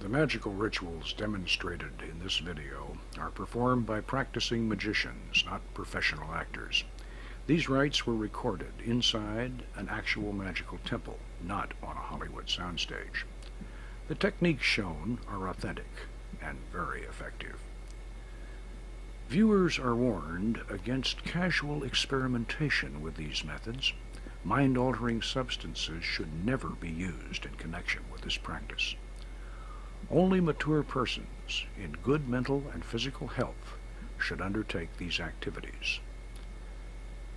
The magical rituals demonstrated in this video are performed by practicing magicians, not professional actors. These rites were recorded inside an actual magical temple, not on a Hollywood soundstage. The techniques shown are authentic and very effective. Viewers are warned against casual experimentation with these methods. Mind-altering substances should never be used in connection with this practice. Only mature persons in good mental and physical health should undertake these activities.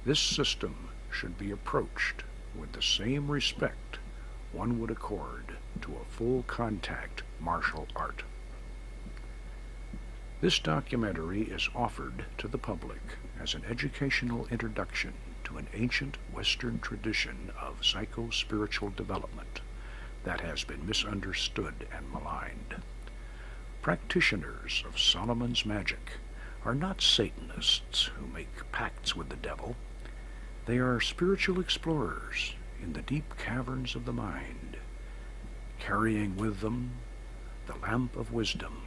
This system should be approached with the same respect one would accord to a full-contact martial art. This documentary is offered to the public as an educational introduction to an ancient Western tradition of psycho-spiritual development that has been misunderstood and maligned. Practitioners of Solomon's magic are not Satanists who make pacts with the devil. They are spiritual explorers in the deep caverns of the mind, carrying with them the lamp of wisdom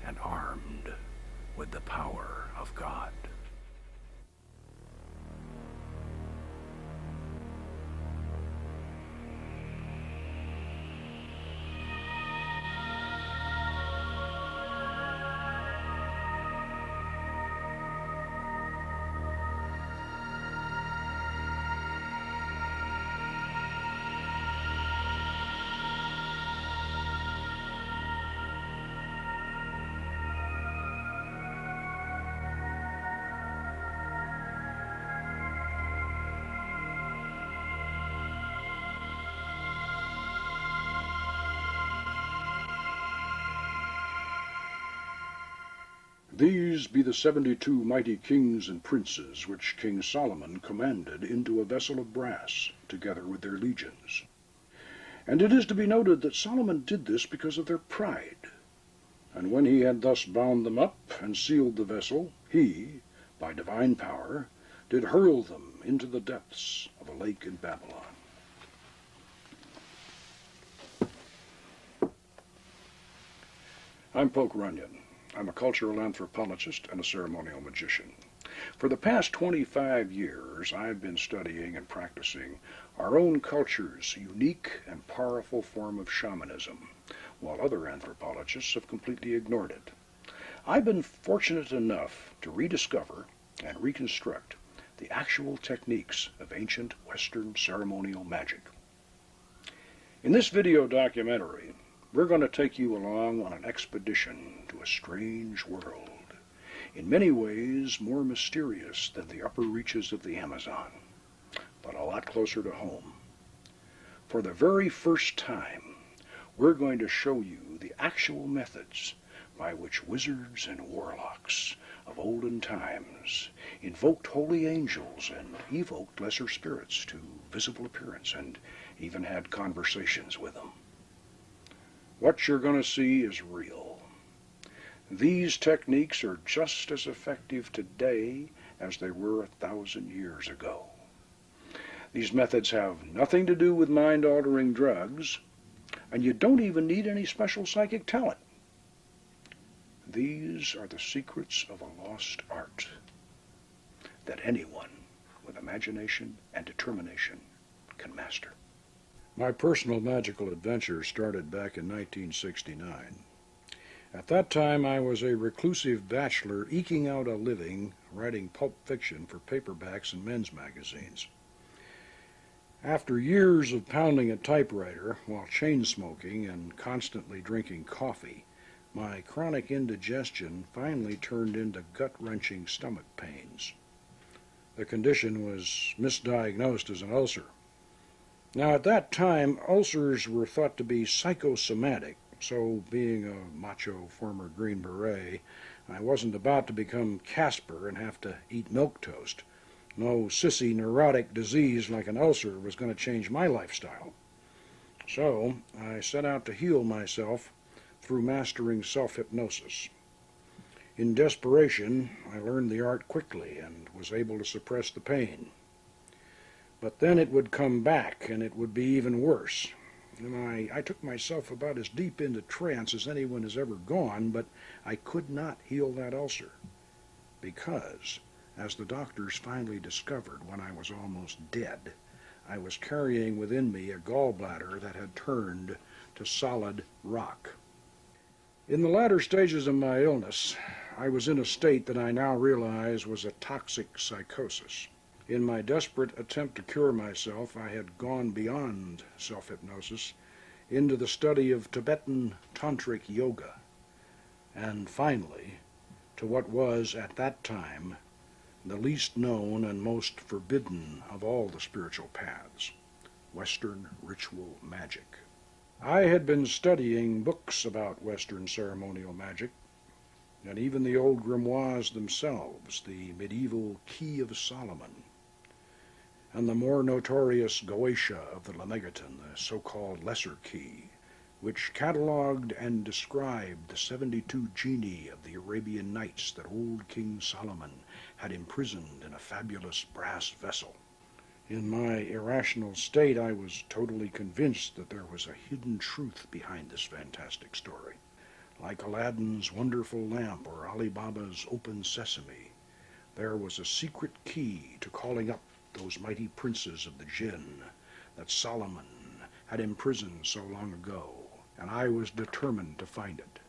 and armed with the power of God. These be the 72 mighty kings and princes which King Solomon commanded into a vessel of brass, together with their legions. And it is to be noted that Solomon did this because of their pride. And when he had thus bound them up and sealed the vessel, he, by divine power, did hurl them into the depths of a lake in Babylon. I'm Poke Runyon. I'm a cultural anthropologist and a ceremonial magician. For the past 25 years, I've been studying and practicing our own culture's unique and powerful form of shamanism, while other anthropologists have completely ignored it. I've been fortunate enough to rediscover and reconstruct the actual techniques of ancient Western ceremonial magic. In this video documentary, we're going to take you along on an expedition to a strange world, in many ways more mysterious than the upper reaches of the Amazon, but a lot closer to home. For the very first time, we're going to show you the actual methods by which wizards and warlocks of olden times invoked holy angels and evoked lesser spirits to visible appearance and even had conversations with them. What you're going to see is real. These techniques are just as effective today as they were 1,000 years ago. These methods have nothing to do with mind-altering drugs, and you don't even need any special psychic talent. These are the secrets of a lost art that anyone with imagination and determination can master. My personal magical adventure started back in 1969. At that time, I was a reclusive bachelor eking out a living writing pulp fiction for paperbacks and men's magazines. After years of pounding a typewriter while chain-smoking and constantly drinking coffee, my chronic indigestion finally turned into gut-wrenching stomach pains. The condition was misdiagnosed as an ulcer. Now, at that time, ulcers were thought to be psychosomatic, so being a macho former Green Beret, I wasn't about to become Casper and have to eat milquetoast. No sissy neurotic disease like an ulcer was going to change my lifestyle. So I set out to heal myself through mastering self-hypnosis. In desperation, I learned the art quickly and was able to suppress the pain. But then it would come back, and it would be even worse. and I took myself about as deep into trance as anyone has ever gone, but I could not heal that ulcer, because, as the doctors finally discovered when I was almost dead, I was carrying within me a gallbladder that had turned to solid rock. In the latter stages of my illness, I was in a state that I now realize was a toxic psychosis. In my desperate attempt to cure myself, I had gone beyond self-hypnosis into the study of Tibetan tantric yoga, and finally to what was at that time the least known and most forbidden of all the spiritual paths, Western ritual magic. I had been studying books about Western ceremonial magic, and even the old grimoires themselves, the medieval Key of Solomon, and the more notorious Goetia of the Leviathan, the so-called Lesser Key, which catalogued and described the 72 genii of the Arabian Nights that old King Solomon had imprisoned in a fabulous brass vessel. In my irrational state, I was totally convinced that there was a hidden truth behind this fantastic story. Like Aladdin's wonderful lamp or Ali Baba's open sesame, there was a secret key to calling up those mighty princes of the jinn that Solomon had imprisoned so long ago, and I was determined to find it.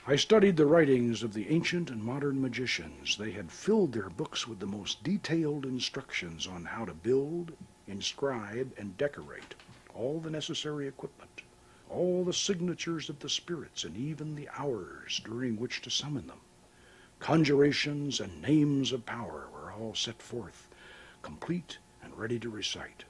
I studied the writings of the ancient and modern magicians. They had filled their books with the most detailed instructions on how to build, inscribe, and decorate all the necessary equipment, all the signatures of the spirits, and even the hours during which to summon them. Conjurations and names of power were all set forth, complete and ready to recite.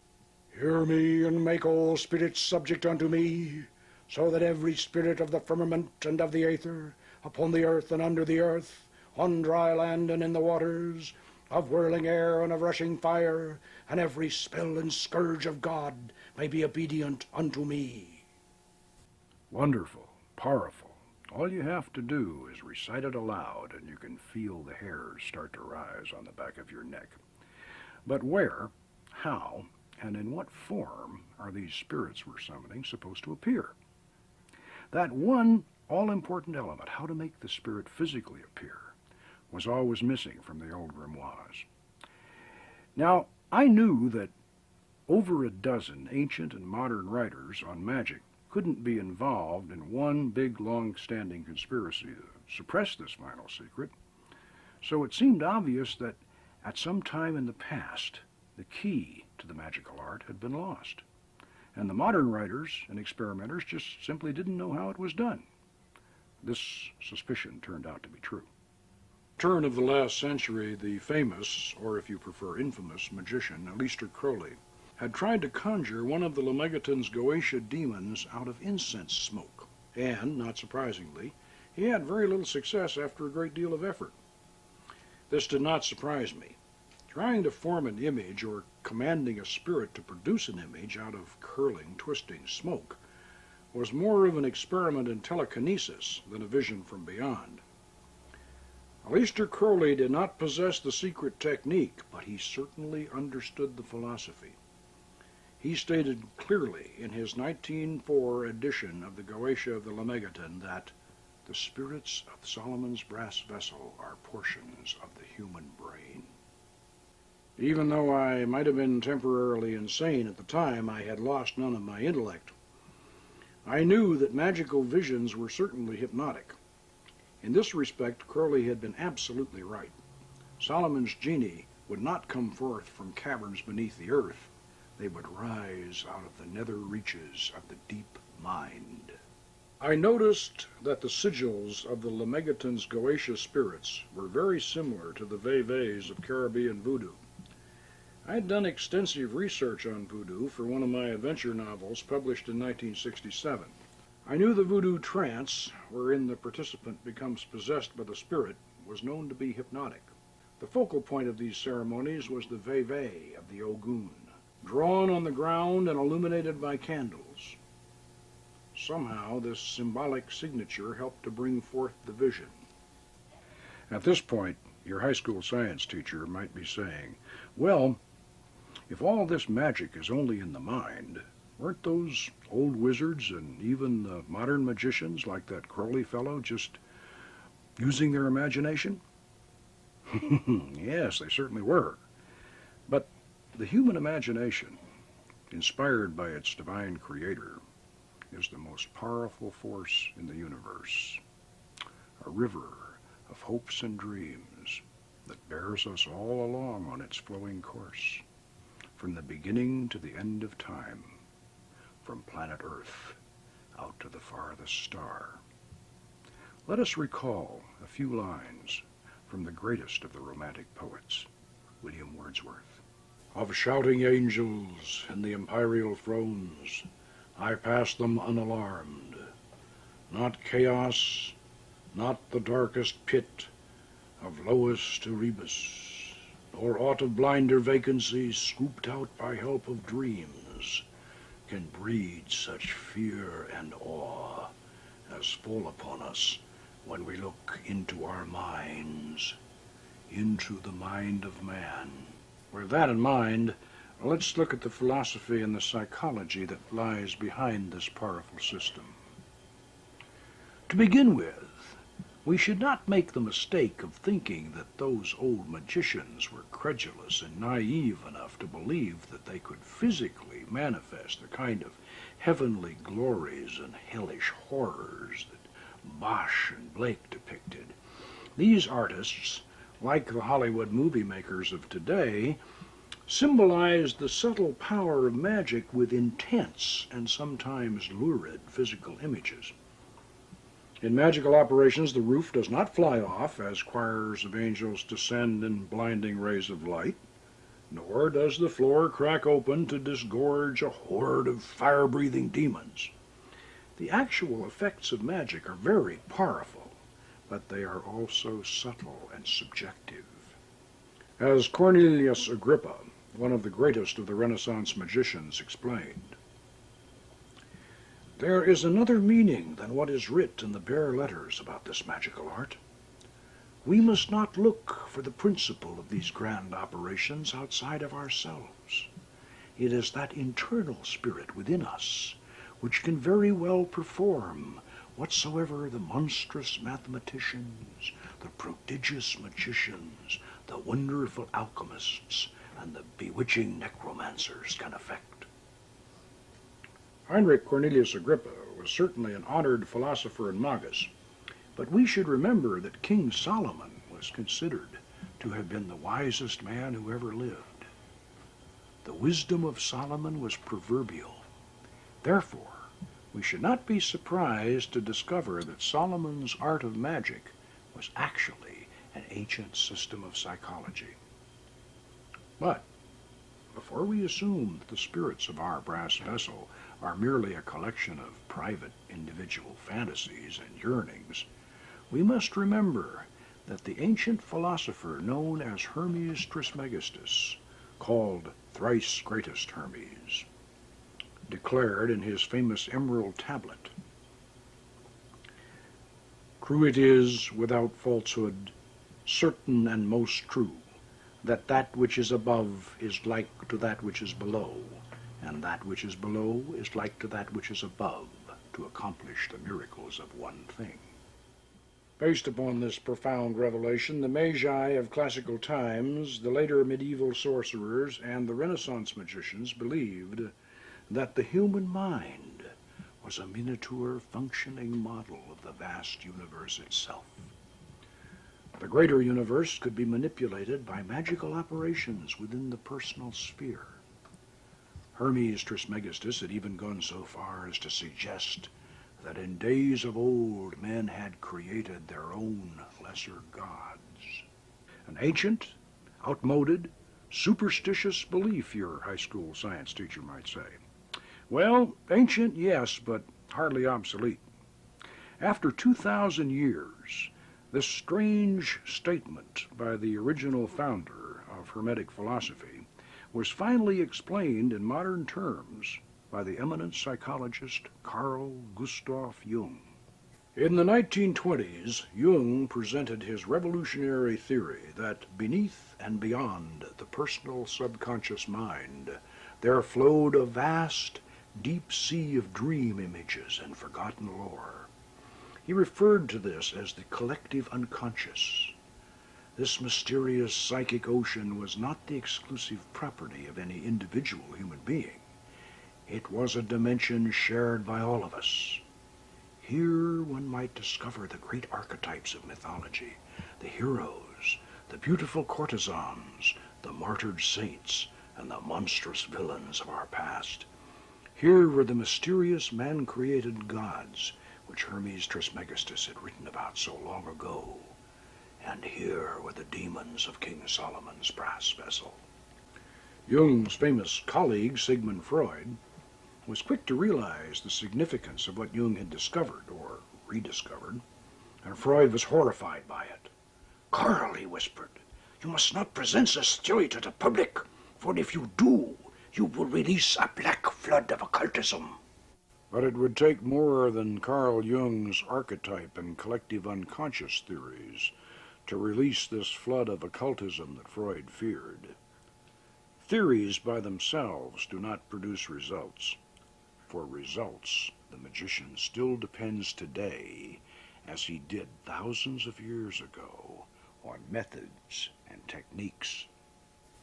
Hear me, and make all spirits subject unto me, so that every spirit of the firmament and of the aether, upon the earth and under the earth, on dry land and in the waters, of whirling air and of rushing fire, and every spell and scourge of God may be obedient unto me. Wonderful, powerful. All you have to do is recite it aloud, and you can feel the hairs start to rise on the back of your neck. But where, how, and in what form are these spirits we're summoning supposed to appear? That one all-important element, how to make the spirit physically appear, was always missing from the old grimoires. Now, I knew that over a dozen ancient and modern writers on magic couldn't be involved in one big, long-standing conspiracy to suppress this final secret, so it seemed obvious that at some time in the past, the key to the magical art had been lost, and the modern writers and experimenters just simply didn't know how it was done. This suspicion turned out to be true. Turn of the last century, the famous, or if you prefer infamous, magician Aleister Crowley had tried to conjure one of the Leviathan's Goetia demons out of incense smoke, and, not surprisingly, he had very little success after a great deal of effort. This did not surprise me. Trying to form an image or commanding a spirit to produce an image out of curling, twisting smoke was more of an experiment in telekinesis than a vision from beyond. Aleister Crowley did not possess the secret technique, but he certainly understood the philosophy. He stated clearly in his 1904 edition of the Goetia of the Leviathan that the spirits of Solomon's brass vessel are portions of the human brain. Even though I might have been temporarily insane at the time, I had lost none of my intellect. I knew that magical visions were certainly hypnotic. In this respect, Crowley had been absolutely right. Solomon's genii would not come forth from caverns beneath the earth. They would rise out of the nether reaches of the deep mind. I noticed that the sigils of the Leviathan's Goetia spirits were very similar to the veves of Caribbean voodoo. I had done extensive research on voodoo for one of my adventure novels published in 1967. I knew the voodoo trance, wherein the participant becomes possessed by the spirit, was known to be hypnotic. The focal point of these ceremonies was the veve of the Ogun, drawn on the ground and illuminated by candles. Somehow this symbolic signature helped to bring forth the vision. At this point, your high school science teacher might be saying, well, if all this magic is only in the mind, Weren't those old wizards and even the modern magicians like that Crowley fellow just using their imagination? Yes, they certainly were. But the human imagination, inspired by its divine creator, is the most powerful force in the universe, a river of hopes and dreams that bears us all along on its flowing course, from the beginning to the end of time, from planet Earth out to the farthest star. Let us recall a few lines from the greatest of the Romantic poets, William Wordsworth. Of shouting angels in the imperial thrones, I pass them unalarmed. Not chaos, not the darkest pit of lowest Erebus, nor aught of blinder vacancies scooped out by help of dreams, can breed such fear and awe as fall upon us when we look into our minds, into the mind of man. With that in mind, let's look at the philosophy and the psychology that lies behind this powerful system. To begin with, we should not make the mistake of thinking that those old magicians were credulous and naive enough to believe that they could physically manifest the kind of heavenly glories and hellish horrors that Bosch and Blake depicted. These artists, like the Hollywood movie makers of today, symbolized the subtle power of magic with intense and sometimes lurid physical images. In magical operations, the roof does not fly off as choirs of angels descend in blinding rays of light, nor does the floor crack open to disgorge a horde of fire-breathing demons. The actual effects of magic are very powerful, but they are also subtle and subjective. As Cornelius Agrippa, one of the greatest of the Renaissance magicians, explained, there is another meaning than what is writ in the bare letters about this magical art. We must not look for the principle of these grand operations outside of ourselves. It is that internal spirit within us which can very well perform whatsoever the monstrous mathematicians, the prodigious magicians, the wonderful alchemists, and the bewitching necromancers can effect. Heinrich Cornelius Agrippa was certainly an honored philosopher and magus, but we should remember that King Solomon was considered to have been the wisest man who ever lived. The wisdom of Solomon was proverbial. Therefore, we should not be surprised to discover that Solomon's art of magic was actually an ancient system of psychology. But before we assume that the spirits of our brass vessel are merely a collection of private individual fantasies and yearnings, we must remember that the ancient philosopher known as Hermes Trismegistus, called thrice greatest Hermes, declared in his famous emerald tablet, "True it is, without falsehood, certain and most true, that that which is above is like to that which is below, and that which is below is like to that which is above, to accomplish the miracles of one thing." Based upon this profound revelation, the Magi of classical times, the later medieval sorcerers, and the Renaissance magicians believed that the human mind was a miniature functioning model of the vast universe itself. The greater universe could be manipulated by magical operations within the personal sphere. Hermes Trismegistus had even gone so far as to suggest that in days of old men had created their own lesser gods. An ancient, outmoded, superstitious belief, your high school science teacher might say. Well, ancient, yes, but hardly obsolete. After 2,000 years, this strange statement by the original founder of Hermetic philosophy was finally explained in modern terms by the eminent psychologist Carl Gustav Jung. In the 1920s, Jung presented his revolutionary theory that beneath and beyond the personal subconscious mind there flowed a vast, deep sea of dream images and forgotten lore. He referred to this as the collective unconscious. This mysterious psychic ocean was not the exclusive property of any individual human being. It was a dimension shared by all of us. Here one might discover the great archetypes of mythology, the heroes, the beautiful courtesans, the martyred saints, and the monstrous villains of our past. Here were the mysterious man-created gods, which Hermes Trismegistus had written about so long ago. And here were the demons of King Solomon's brass vessel. Jung's famous colleague, Sigmund Freud, was quick to realize the significance of what Jung had discovered, or rediscovered, and Freud was horrified by it. "Carl," he whispered, "you must not present this theory to the public, for if you do, you will release a black flood of occultism." But it would take more than Carl Jung's archetype and collective unconscious theories to release this flood of occultism that Freud feared. Theories by themselves do not produce results. For results, the magician still depends today, as he did thousands of years ago, on methods and techniques.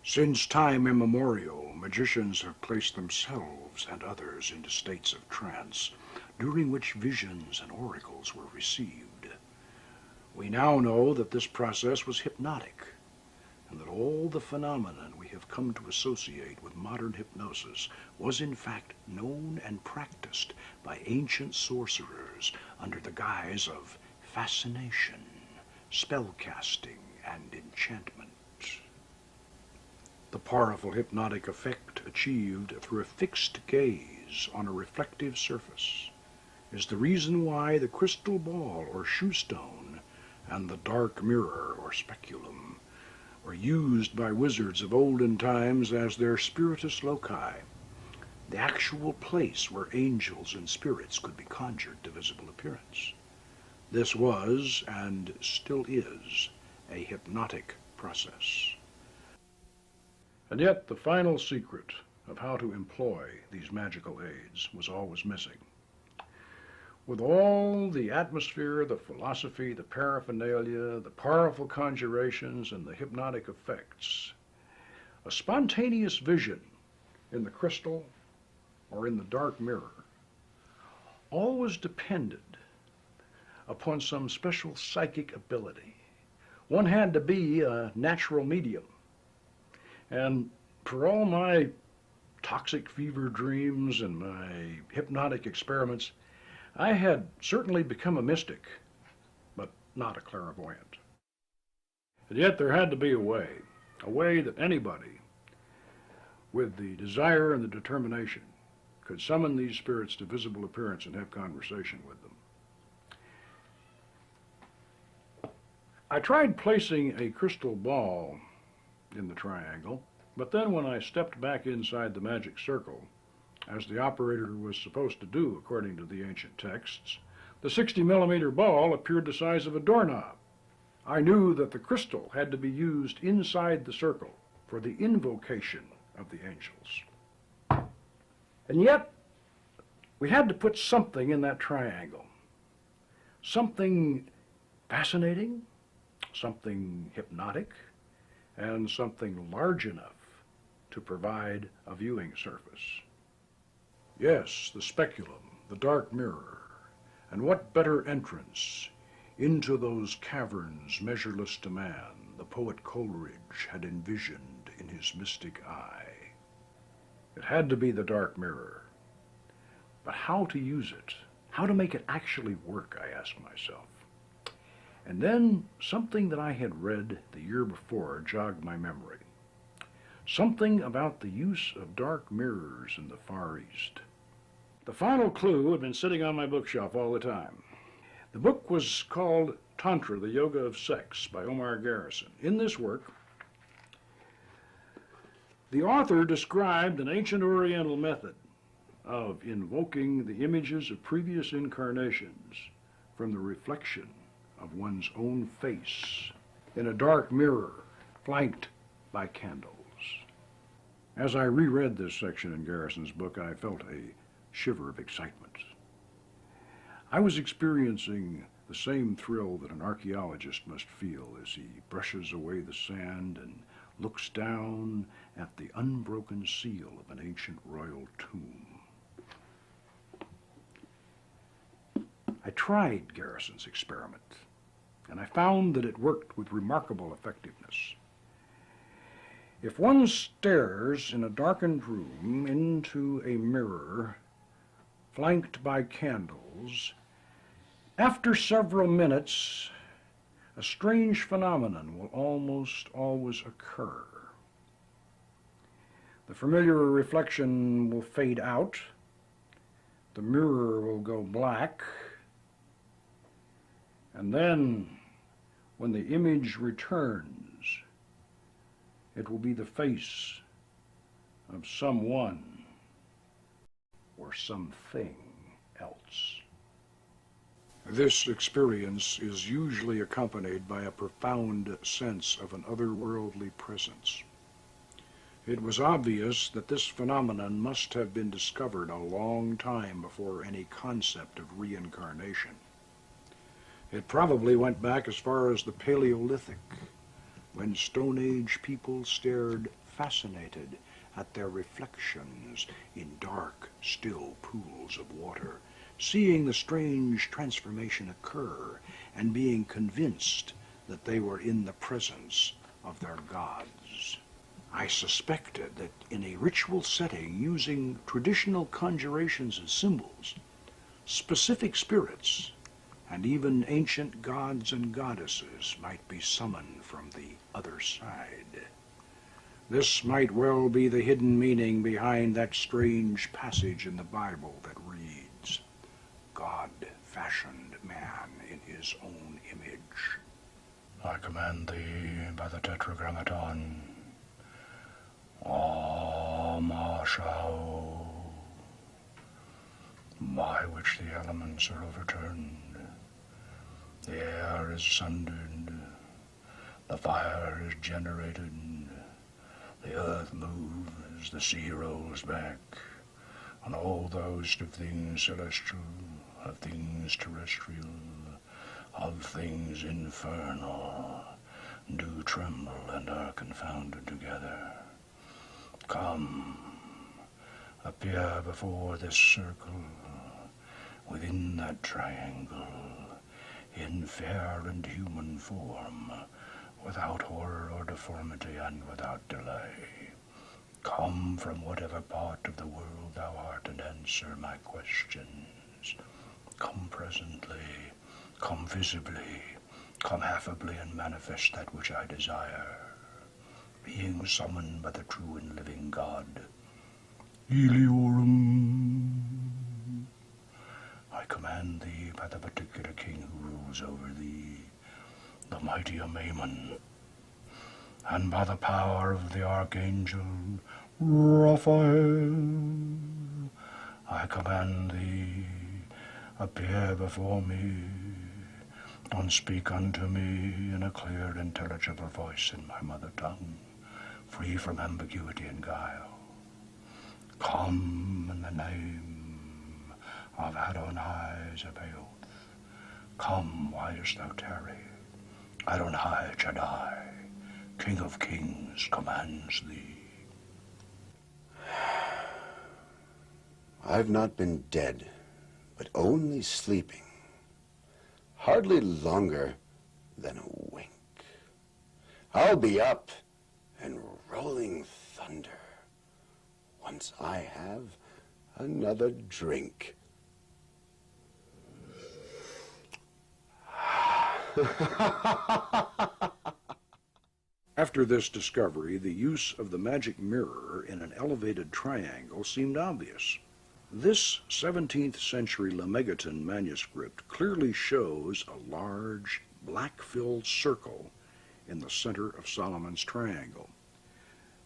Since time immemorial, magicians have placed themselves and others into states of trance, during which visions and oracles were received. We now know that this process was hypnotic, and that all the phenomenon we have come to associate with modern hypnosis was in fact known and practiced by ancient sorcerers under the guise of fascination, spellcasting, and enchantment. The powerful hypnotic effect achieved through a fixed gaze on a reflective surface is the reason why the crystal ball or shoe stone and the dark mirror or speculum were used by wizards of olden times as their spiritus loci, the actual place where angels and spirits could be conjured to visible appearance. This was, and still is, a hypnotic process. And yet the final secret of how to employ these magical aids was always missing. With all the atmosphere, the philosophy, the paraphernalia, the powerful conjurations, and the hypnotic effects, a spontaneous vision in the crystal or in the dark mirror always depended upon some special psychic ability. One had to be a natural medium. And for all my toxic fever dreams and my hypnotic experiments, I had certainly become a mystic, but not a clairvoyant. And yet there had to be a way that anybody with the desire and the determination could summon these spirits to visible appearance and have conversation with them. I tried placing a crystal ball in the triangle, but then when I stepped back inside the magic circle, as the operator was supposed to do according to the ancient texts, the 60-millimeter ball appeared the size of a doorknob. I knew that the crystal had to be used inside the circle for the invocation of the angels. And yet, we had to put something in that triangle. Something fascinating, something hypnotic, and something large enough to provide a viewing surface. Yes, the speculum, the dark mirror, and what better entrance into those caverns measureless to man the poet Coleridge had envisioned in his mystic eye. It had to be the dark mirror. But how to use it? How to make it actually work, I asked myself. And then something that I had read the year before jogged my memory. Something about the use of dark mirrors in the Far East. The final clue had been sitting on my bookshelf all the time. The book was called Tantra, the Yoga of Sex by Omar Garrison. In this work, the author described an ancient Oriental method of invoking the images of previous incarnations from the reflection of one's own face in a dark mirror flanked by candles. As I reread this section in Garrison's book, I felt a shiver of excitement. I was experiencing the same thrill that an archaeologist must feel as he brushes away the sand and looks down at the unbroken seal of an ancient royal tomb. I tried Garrison's experiment, and I found that it worked with remarkable effectiveness. If one stares in a darkened room into a mirror flanked by candles, after several minutes, a strange phenomenon will almost always occur. The familiar reflection will fade out, the mirror will go black, and then, when the image returns, it will be the face of someone or something else. This experience is usually accompanied by a profound sense of an otherworldly presence. It was obvious that this phenomenon must have been discovered a long time before any concept of reincarnation. It probably went back as far as the Paleolithic, when Stone Age people stared fascinated at their reflections in dark, still pools of water, seeing the strange transformation occur and being convinced that they were in the presence of their gods. I suspected that in a ritual setting using traditional conjurations and symbols, specific spirits and even ancient gods and goddesses might be summoned from the other side. This might well be the hidden meaning behind that strange passage in the Bible that reads, "God fashioned man in his own image." I command thee by the Tetragrammaton, Amashao, by which the elements are overturned, the air is sundered, the fire is generated, the earth moves, the sea rolls back, and all the host of things celestial, of things terrestrial, of things infernal, do tremble and are confounded together. Come, appear before this circle, within that triangle, in fair and human form, without horror or deformity and without delay. Come from whatever part of the world thou art and answer my questions. Come presently, come visibly, come affably and manifest that which I desire. Being summoned by the true and living God, Eliorum, I command thee by the particular king who rules over thee, the mighty Amaymon, and by the power of the archangel Raphael, I command thee, appear before me, and speak unto me in a clear, intelligible voice in my mother tongue, free from ambiguity and guile. Come in the name of Adonai Zebaoth. Come, why dost thou tarry? Adonai Shaddai, King of Kings, commands thee. I've not been dead, but only sleeping, hardly longer than a wink. I'll be up and rolling thunder once I have another drink. After this discovery, the use of the magic mirror in an elevated triangle seemed obvious. This 17th century Leviathan manuscript clearly shows a large, black-filled circle in the center of Solomon's triangle.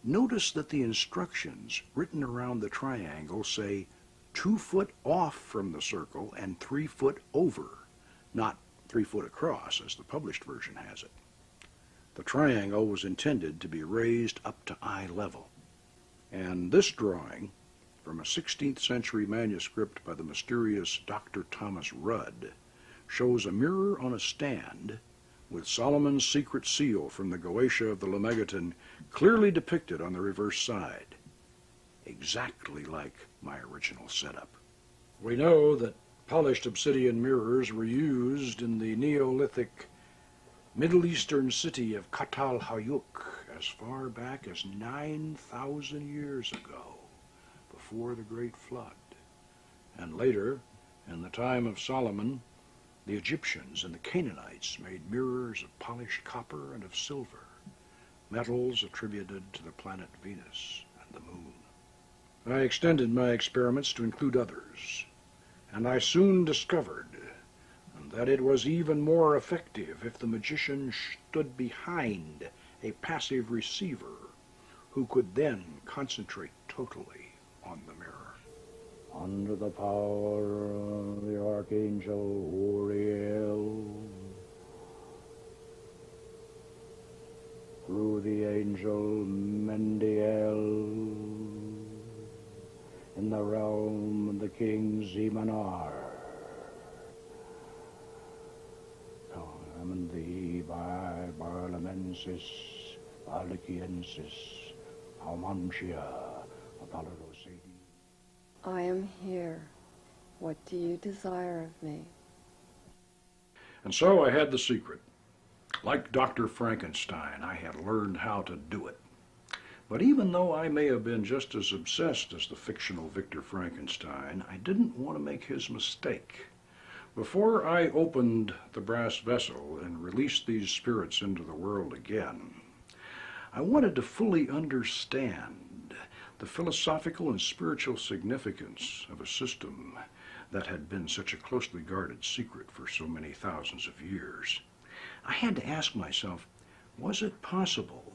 Notice that the instructions written around the triangle say 2 foot off from the circle and 3 foot over, not 3 foot across as the published version has it. The triangle was intended to be raised up to eye level, and this drawing from a 16th century manuscript by the mysterious Dr. Thomas Rudd shows a mirror on a stand with Solomon's secret seal from the Goetia of the Leviathan clearly depicted on the reverse side, exactly like my original setup. We know that polished obsidian mirrors were used in the Neolithic Middle Eastern city of Kut al-Hayuk as far back as 9,000 years ago, before the Great Flood. And later, in the time of Solomon, the Egyptians and the Canaanites made mirrors of polished copper and of silver, metals attributed to the planet Venus and the moon. I extended my experiments to include others, and I soon discovered that it was even more effective if the magician stood behind a passive receiver who could then concentrate totally on the mirror. Under the power of the Archangel Uriel, through the angel Mendiel, in the realm of the king Zemanar, common thee by Barlamensis, Baliciensis, Aumantia, Apollodosaidi. I am here. What do you desire of me? And so I had the secret. Like Dr. Frankenstein, I had learned how to do it. But even though I may have been just as obsessed as the fictional Victor Frankenstein, I didn't want to make his mistake. Before I opened the brass vessel and released these spirits into the world again, I wanted to fully understand the philosophical and spiritual significance of a system that had been such a closely guarded secret for so many thousands of years. I had to ask myself, was it possible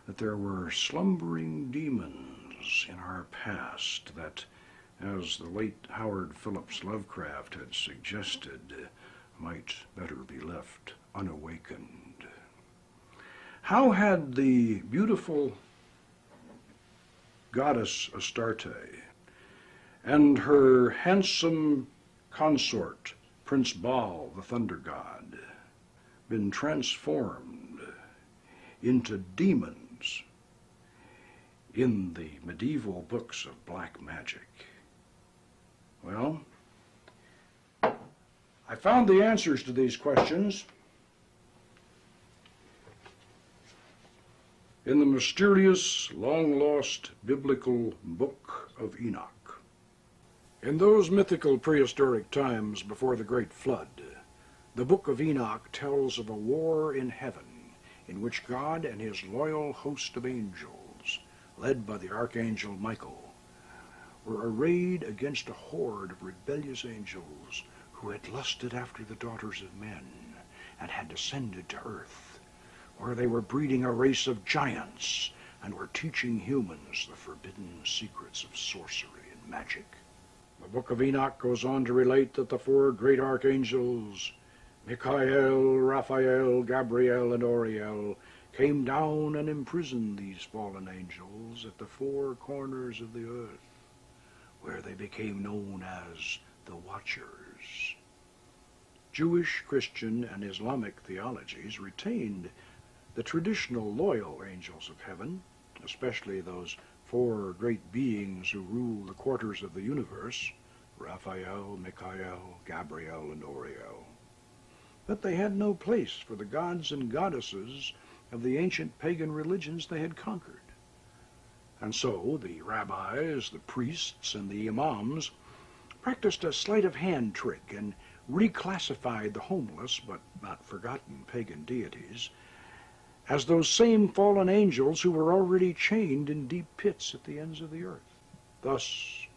that there were slumbering demons in our past that, as the late Howard Phillips Lovecraft had suggested, might better be left unawakened? How had the beautiful goddess Astarte and her handsome consort, Prince Baal, the thunder god, been transformed into demons in the medieval books of black magic? Well, I found the answers to these questions in the mysterious, long-lost biblical Book of Enoch. In those mythical prehistoric times before the Great Flood, the Book of Enoch tells of a war in heaven in which God and his loyal host of angels, led by the Archangel Michael, were arrayed against a horde of rebellious angels who had lusted after the daughters of men and had descended to earth, where they were breeding a race of giants and were teaching humans the forbidden secrets of sorcery and magic. The Book of Enoch goes on to relate that the four great archangels, Michael, Raphael, Gabriel, and Uriel, came down and imprisoned these fallen angels at the four corners of the earth, where they became known as the Watchers. Jewish, Christian, and Islamic theologies retained the traditional loyal angels of heaven, especially those four great beings who rule the quarters of the universe, Raphael, Michael, Gabriel, and Uriel. But they had no place for the gods and goddesses of the ancient pagan religions they had conquered. And so the rabbis, the priests, and the imams practiced a sleight of hand trick and reclassified the homeless but not forgotten pagan deities as those same fallen angels who were already chained in deep pits at the ends of the earth. Thus,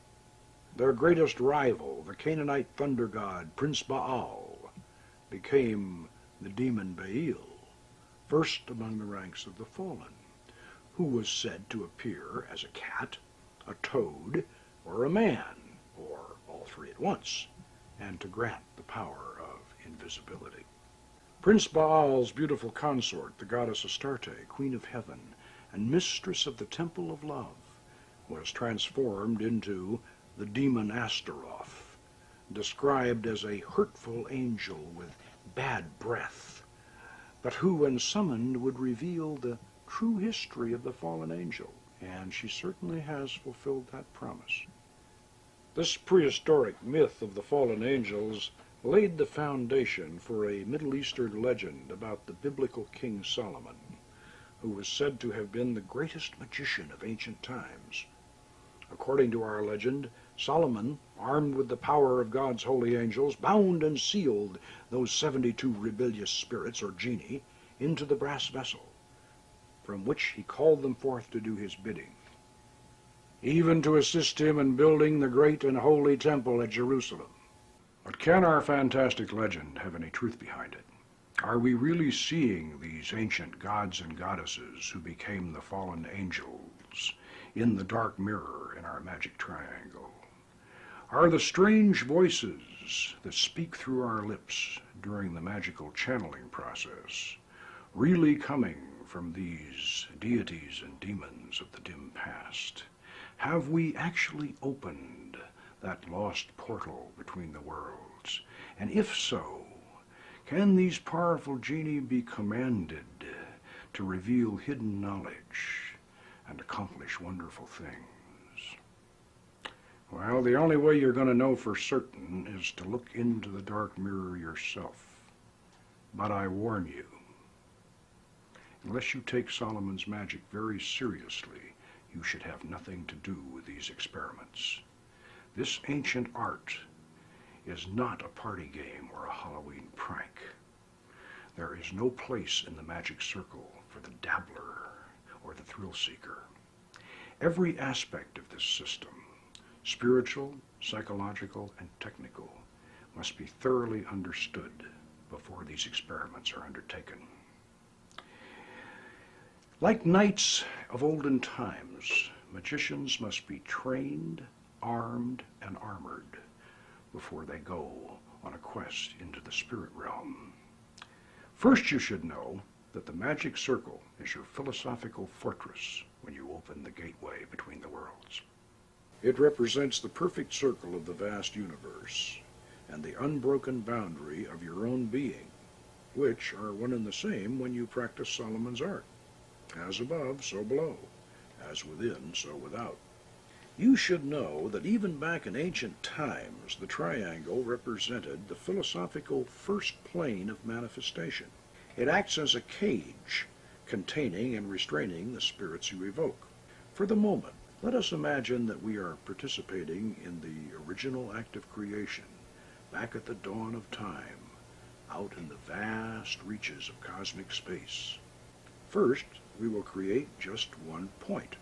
their greatest rival, the Canaanite thunder god Prince Baal, became the demon Belial, first among the ranks of the fallen, who was said to appear as a cat, a toad, or a man, or all three at once, and to grant the power of invisibility. Prince Baal's beautiful consort, the goddess Astarte, queen of heaven and mistress of the temple of love, was transformed into the demon Ashtoreth, described as a hurtful angel with bad breath, but who, when summoned, would reveal the true history of the fallen angel, and she certainly has fulfilled that promise. This prehistoric myth of the fallen angels laid the foundation for a Middle Eastern legend about the biblical King Solomon, who was said to have been the greatest magician of ancient times. According to our legend, Solomon, armed with the power of God's holy angels, bound and sealed those 72 rebellious spirits, or genii, into the brass vessel, from which he called them forth to do his bidding, even to assist him in building the great and holy temple at Jerusalem. But can our fantastic legend have any truth behind it? Are we really seeing these ancient gods and goddesses who became the fallen angels in the dark mirror in our magic triangle? Are the strange voices that speak through our lips during the magical channeling process really coming from these deities and demons of the dim past? Have we actually opened that lost portal between the worlds? And if so, can these powerful genii be commanded to reveal hidden knowledge and accomplish wonderful things? Well, the only way you're going to know for certain is to look into the dark mirror yourself. But I warn you, unless you take Solomon's magic very seriously, you should have nothing to do with these experiments. This ancient art is not a party game or a Halloween prank. There is no place in the magic circle for the dabbler or the thrill seeker. Every aspect of this system, spiritual, psychological, and technical, must be thoroughly understood before these experiments are undertaken. Like knights of olden times, magicians must be trained, armed, and armored before they go on a quest into the spirit realm. First, you should know that the magic circle is your philosophical fortress when you open the gateway between the worlds. It represents the perfect circle of the vast universe and the unbroken boundary of your own being, which are one and the same when you practice Solomon's art. As above, so below. As within, so without. You should know that even back in ancient times, the triangle represented the philosophical first plane of manifestation. It acts as a cage containing and restraining the spirits you evoke. For the moment, let us imagine that we are participating in the original act of creation, back at the dawn of time, out in the vast reaches of cosmic space. First, we will create just one point.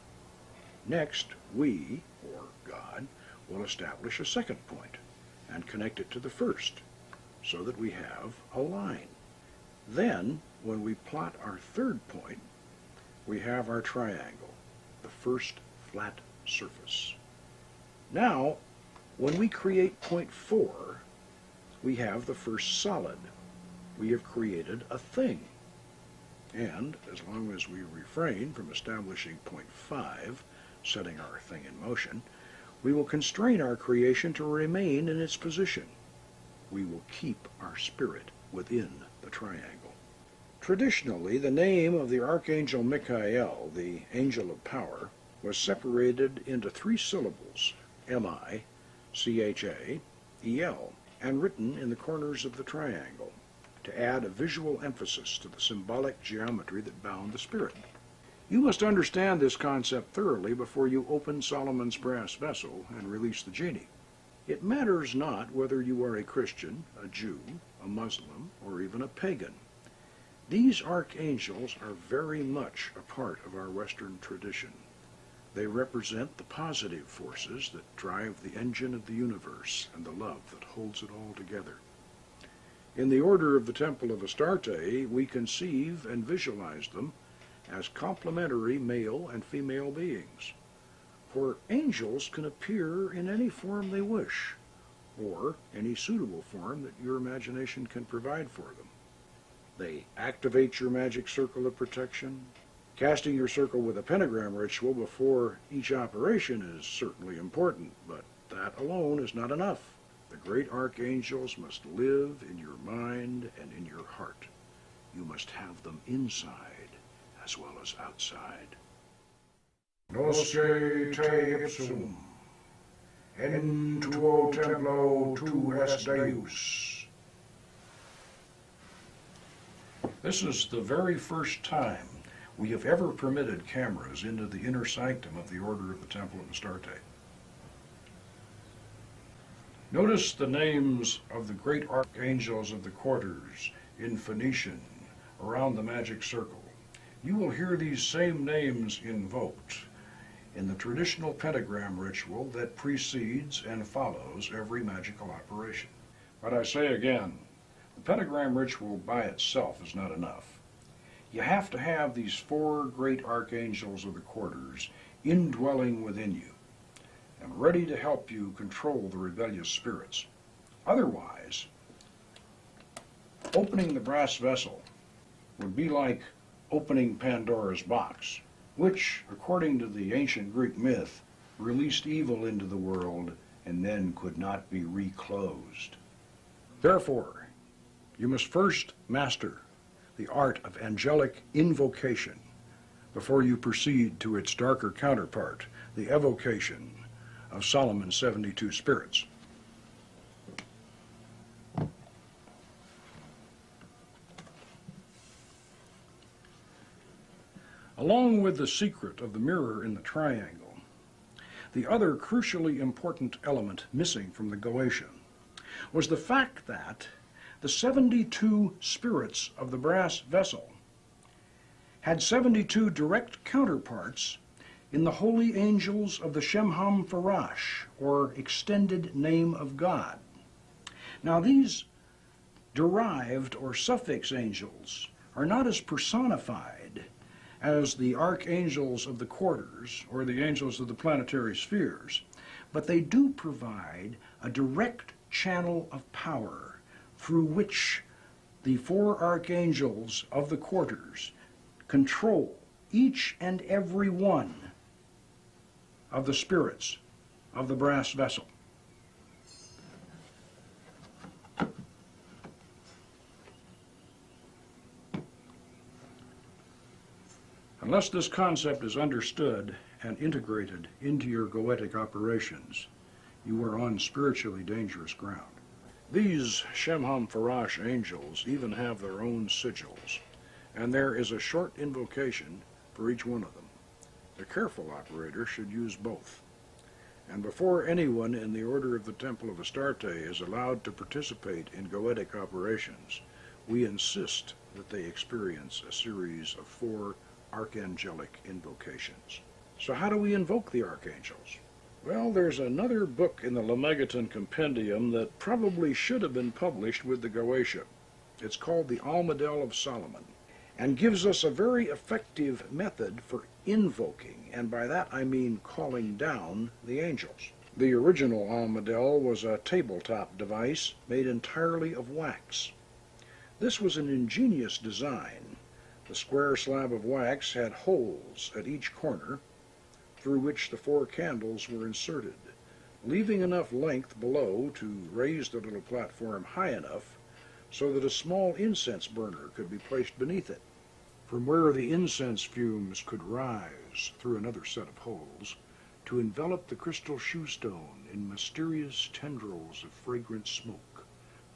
Next, we, or God, will establish a second point and connect it to the first, so that we have a line. Then, when we plot our third point, we have our triangle, the first flat surface. Now, when we create point 4, we have the first solid. We have created a thing. And as long as we refrain from establishing point 5, setting our thing in motion, we will constrain our creation to remain in its position. We will keep our spirit within the triangle. Traditionally, the name of the Archangel Michael, the angel of power, was separated into 3 syllables, M-I-C-H-A-E-L, and written in the corners of the triangle, to add a visual emphasis to the symbolic geometry that bound the spirit. You must understand this concept thoroughly before you open Solomon's brass vessel and release the genie. It matters not whether you are a Christian, a Jew, a Muslim, or even a pagan. These archangels are very much a part of our Western tradition. They represent the positive forces that drive the engine of the universe and the love that holds it all together. In the order of the Temple of Astarte, we conceive and visualize them as complementary male and female beings. For angels can appear in any form they wish, or any suitable form that your imagination can provide for them. They activate your magic circle of protection, Casting your circle with a pentagram ritual before each operation is certainly important, but that alone is not enough. The great archangels must live in your mind and in your heart. You must have them inside as well as outside. Nosce te ipsum, en tuo templo tu es Deus. This is the very first time we have ever permitted cameras into the inner sanctum of the Order of the Temple of Astarte. Notice the names of the great archangels of the quarters in Phoenician around the magic circle. You will hear these same names invoked in the traditional pentagram ritual that precedes and follows every magical operation. But I say again, the pentagram ritual by itself is not enough. You have to have these four great archangels of the quarters indwelling within you and ready to help you control the rebellious spirits. Otherwise, opening the brass vessel would be like opening Pandora's box, which, according to the ancient Greek myth, released evil into the world and then could not be reclosed. Therefore, you must first master the art of angelic invocation before you proceed to its darker counterpart, the evocation of Solomon's 72 spirits. Along with the secret of the mirror in the triangle, the other crucially important element missing from the Goetia was the fact that the 72 spirits of the brass vessel had 72 direct counterparts in the holy angels of the Shemham Farash, or extended name of God. Now these derived or suffix angels are not as personified as the archangels of the quarters or the angels of the planetary spheres, but they do provide a direct channel of power through which the four archangels of the quarters control each and every one of the spirits of the brass vessel. Unless this concept is understood and integrated into your goetic operations, you are on spiritually dangerous ground. These Shemham Farash angels even have their own sigils, and there is a short invocation for each one of them. The careful operator should use both. And before anyone in the Order of the Temple of Astarte is allowed to participate in goetic operations, we insist that they experience a series of 4 archangelic invocations. So how do we invoke the archangels? Well, there's another book in the Leviathan compendium that probably should have been published with the Goetia. It's called the Almadel of Solomon, and gives us a very effective method for invoking, and by that I mean calling down the angels. The original Almadel was a tabletop device made entirely of wax. This was an ingenious design. The square slab of wax had holes at each corner through which the 4 candles were inserted, leaving enough length below to raise the little platform high enough so that a small incense burner could be placed beneath it, from where the incense fumes could rise through another set of holes to envelop the crystal shoe stone in mysterious tendrils of fragrant smoke,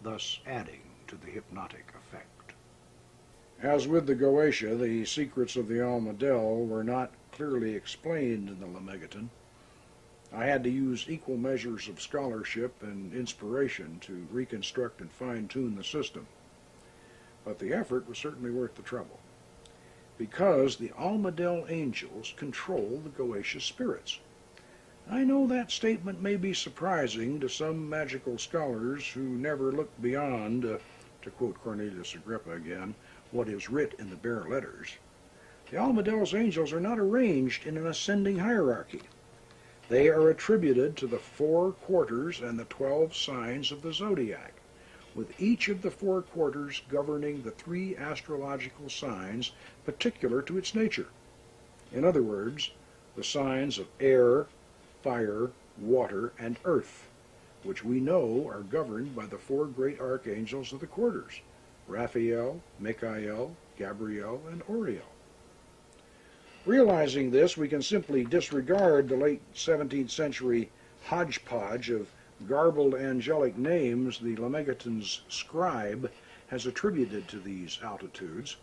thus adding to the hypnotic effect. As with the Goetia, the secrets of the Almadel were not clearly explained in the Leviathan. I had to use equal measures of scholarship and inspiration to reconstruct and fine-tune the system. But the effort was certainly worth the trouble, because the Almadel angels control the Goetia spirits. I know that statement may be surprising to some magical scholars who never look beyond, to quote Cornelius Agrippa again, what is writ in the bare letters. The Almadel's angels are not arranged in an ascending hierarchy. They are attributed to the 4 quarters and the 12 signs of the zodiac, with each of the 4 quarters governing the 3 astrological signs particular to its nature. In other words, the signs of air, fire, water, and earth, which we know are governed by the four great archangels of the quarters, Raphael, Michael, Gabriel, and Oriel. Realizing this, we can simply disregard the late 17th century hodgepodge of garbled angelic names the Leviathan's scribe has attributed to these altitudes,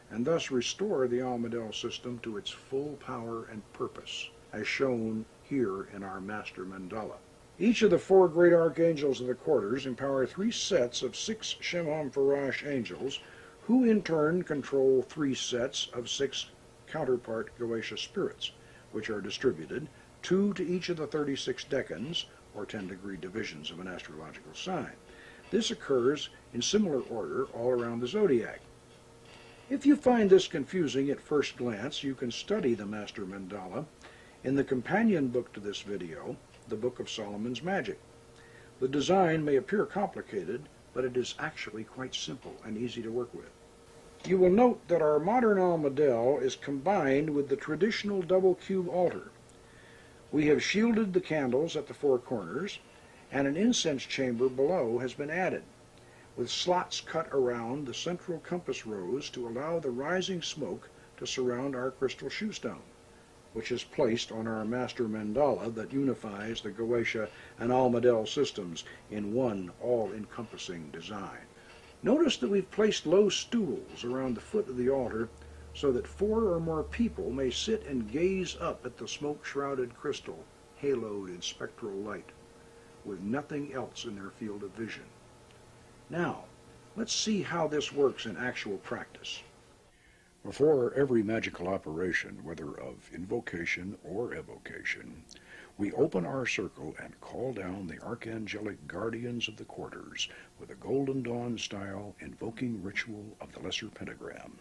and thus restore the Almadel system to its full power and purpose, as shown here in our master mandala. Each of the four great archangels of the quarters empower three sets of 6 Shemham Farash angels, who in turn control 3 sets of 6 counterpart Goetia spirits, which are distributed 2 to each of the 36 decans, or 10-degree divisions of an astrological sign. This occurs in similar order all around the zodiac. If you find this confusing at first glance, you can study the Master Mandala in the companion book to this video, the Book of Solomon's Magic. The design may appear complicated, but it is actually quite simple and easy to work with. You will note that our modern Almadel is combined with the traditional double cube altar. We have shielded the candles at the 4 corners, and an incense chamber below has been added, with slots cut around the central compass rose to allow the rising smoke to surround our crystal shoe stone, which is placed on our master mandala that unifies the Goetia and Almadel systems in one all-encompassing design. Notice that we've placed low stools around the foot of the altar so that 4 or more people may sit and gaze up at the smoke-shrouded crystal haloed in spectral light, with nothing else in their field of vision. Now, let's see how this works in actual practice. Before every magical operation, whether of invocation or evocation, we open our circle and call down the archangelic guardians of the quarters with a Golden Dawn style invoking ritual of the lesser pentagram,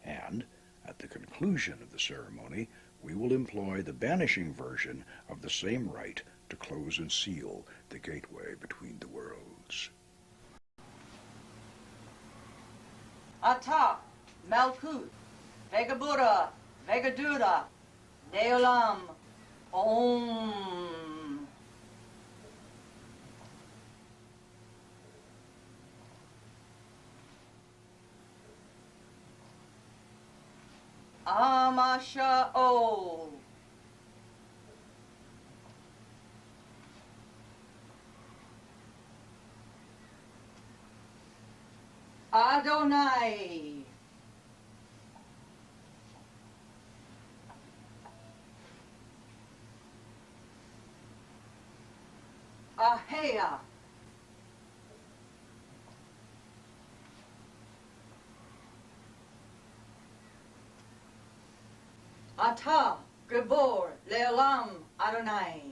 and at the conclusion of the ceremony we will employ the banishing version of the same rite to close and seal the gateway between the worlds. Ata, Malkut, Vegabura, Vegaduda, Deolam, Om. Amasha O. Adonai. Ahea. Ata, Gibor, Leolam, Adonai.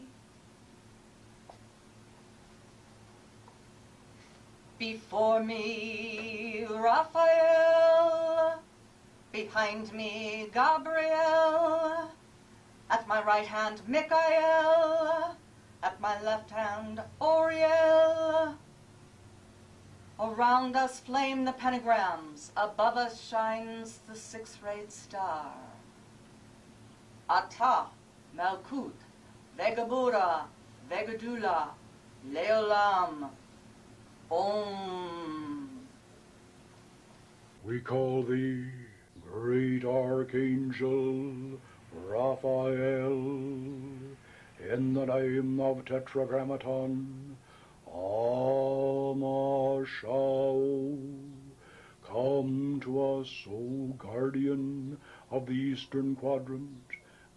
Before me, Raphael. Behind me, Gabriel. At my right hand, Michael. At my left hand, Oriel. Around us flame the pentagrams. Above us shines the 6-rayed star. Ata, Malkut, Vegabura, Vegadula, Leolam, Om. We call thee, great Archangel Raphael, in the name of Tetragrammaton, Amashao. Come to us, O guardian of the eastern quadrant,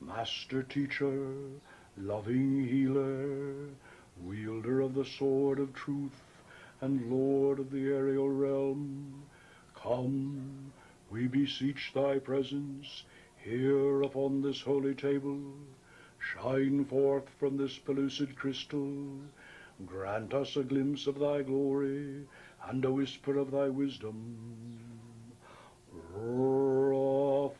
master teacher, loving healer, wielder of the sword of truth, and Lord of the aerial realm. Come, we beseech thy presence here upon this holy table. Shine forth from this pellucid crystal. Grant us a glimpse of thy glory and a whisper of thy wisdom. Raphael,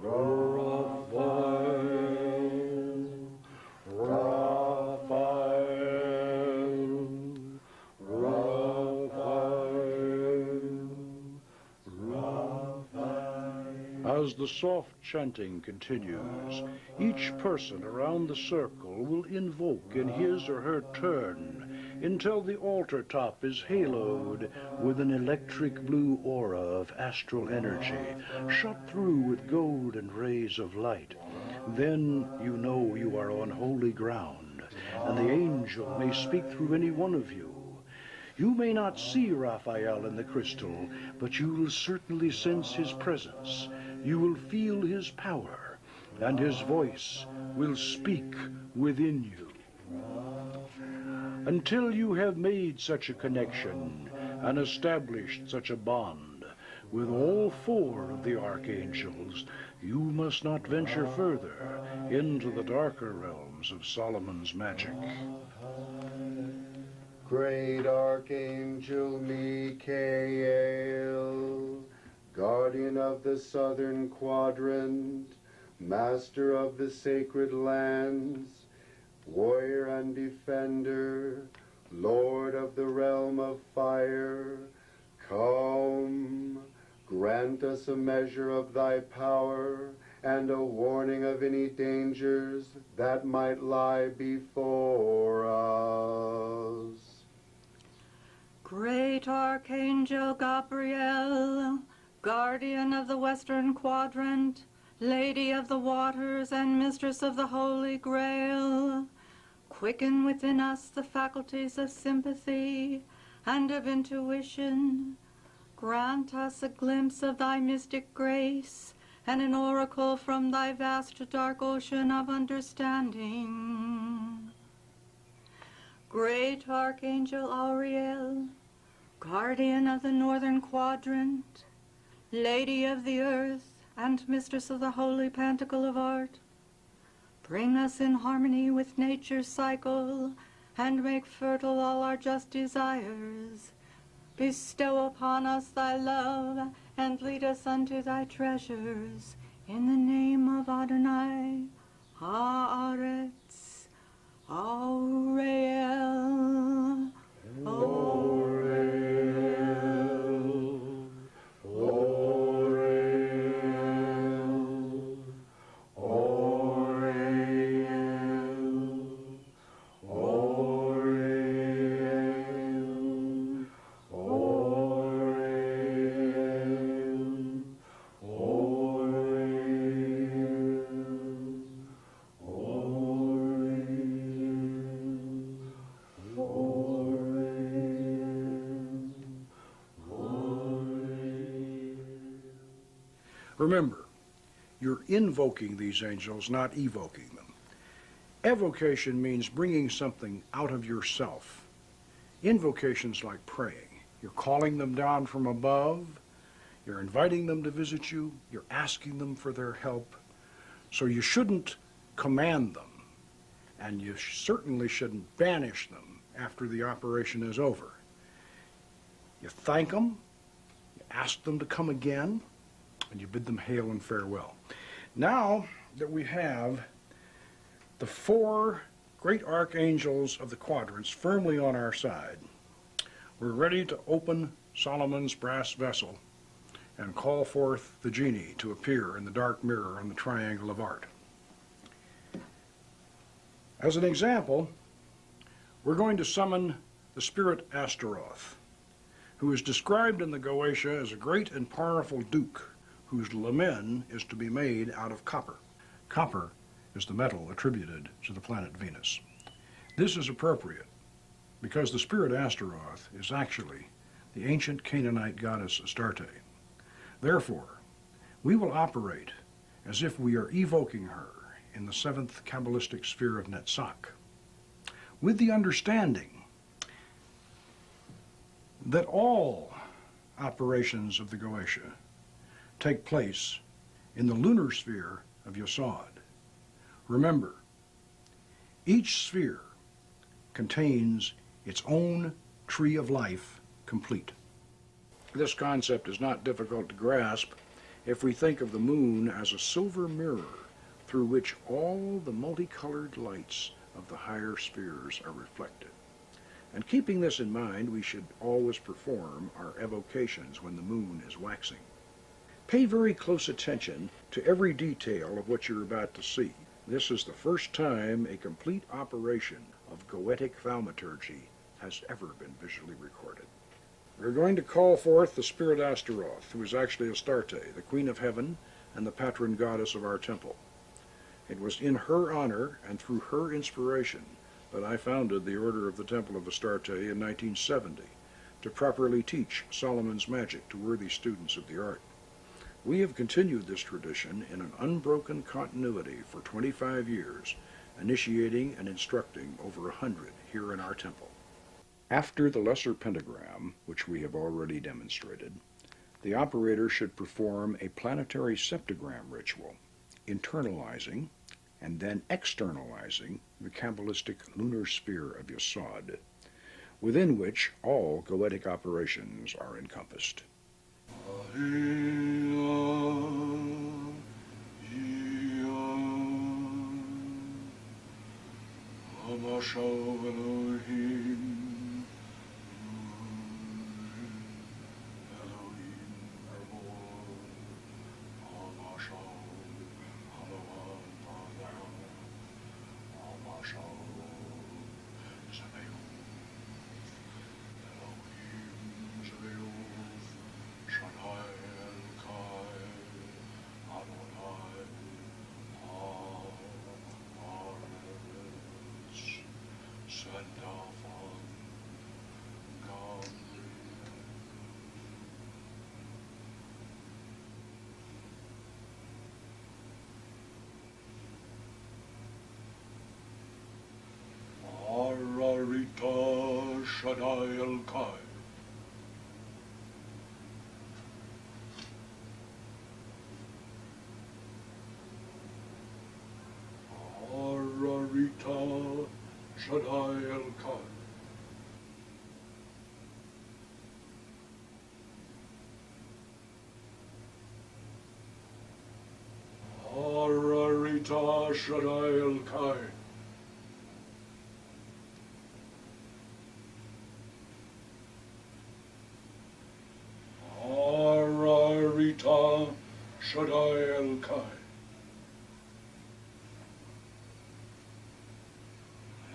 Raphael, Raphael, Raphael, Raphael. As the soft chanting continues, each person around the circle will invoke in his or her turn until the altar top is haloed with an electric blue aura of astral energy, shot through with golden rays of light. Then you know you are on holy ground, and the angel may speak through any one of you. You may not see Raphael in the crystal, but you will certainly sense his presence. You will feel his power, and his voice will speak within you. Until you have made such a connection and established such a bond with all four of the archangels, you must not venture further into the darker realms of Solomon's magic. Great Archangel Michael, guardian of the southern quadrant, master of the sacred lands, warrior and defender, lord of the realm of fire, come, grant us a measure of thy power and a warning of any dangers that might lie before us. Great Archangel Gabriel, guardian of the western quadrant, lady of the waters and mistress of the Holy Grail, quicken within us the faculties of sympathy and of intuition. Grant us a glimpse of thy mystic grace and an oracle from thy vast dark ocean of understanding. Great Archangel Auriel, guardian of the northern quadrant, lady of the earth and mistress of the holy pantacle of art, bring us in harmony with nature's cycle and make fertile all our just desires. Bestow upon us thy love and lead us unto thy treasures. In the name of Adonai, Haaretz, Auriel, Remember, you're invoking these angels, not evoking them. Evocation means bringing something out of yourself. Invocation's like praying. You're calling them down from above, you're inviting them to visit you, you're asking them for their help. So you shouldn't command them, and you certainly shouldn't banish them after the operation is over. You thank them, you ask them to come again, and you bid them hail and farewell. Now that we have the four great archangels of the quadrants firmly on our side, we're ready to open Solomon's brass vessel and call forth the genie to appear in the dark mirror on the triangle of art. As an example, we're going to summon the spirit Ashtoreth, who is described in the Goetia as a great and powerful duke whose lamen is to be made out of copper. Copper is the metal attributed to the planet Venus. This is appropriate because the spirit Ashtoreth is actually the ancient Canaanite goddess Astarte. Therefore, we will operate as if we are evoking her in the seventh Kabbalistic sphere of Netzach, with the understanding that all operations of the Goetia take place in the lunar sphere of Yesod. Remember, each sphere contains its own tree of life complete. This concept is not difficult to grasp if we think of the moon as a silver mirror through which all the multicolored lights of the higher spheres are reflected. And keeping this in mind, we should always perform our evocations when the moon is waxing. Pay very close attention to every detail of what you're about to see. This is the first time a complete operation of goetic thaumaturgy has ever been visually recorded. We're going to call forth the spirit Ashtoreth, who is actually Astarte, the queen of heaven and the patron goddess of our temple. It was in her honor and through her inspiration that I founded the Order of the Temple of Astarte in 1970 to properly teach Solomon's magic to worthy students of the art. We have continued this tradition in an unbroken continuity for 25 years, initiating and instructing over 100 here in our temple. After the lesser pentagram, which we have already demonstrated, the operator should perform a planetary septagram ritual, internalizing and then externalizing the Kabbalistic lunar sphere of Yesod, within which all goetic operations are encompassed. Ararita Shaddai El-Kai. Ararita Shaddai El-Kai. Ararita Shaddai El-Kai. Ararita Shaddai El-Kai.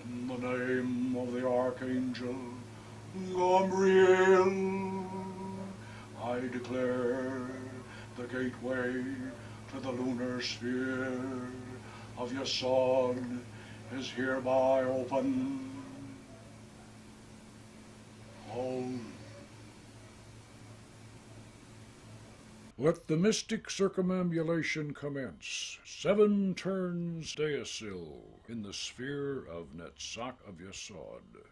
In the name of the Archangel Gabriel, I declare the gateway to the lunar sphere of Yesod is hereby open. Om. Let the mystic circumambulation commence. 7 turns Deosil in the sphere of Netzach of Yesod.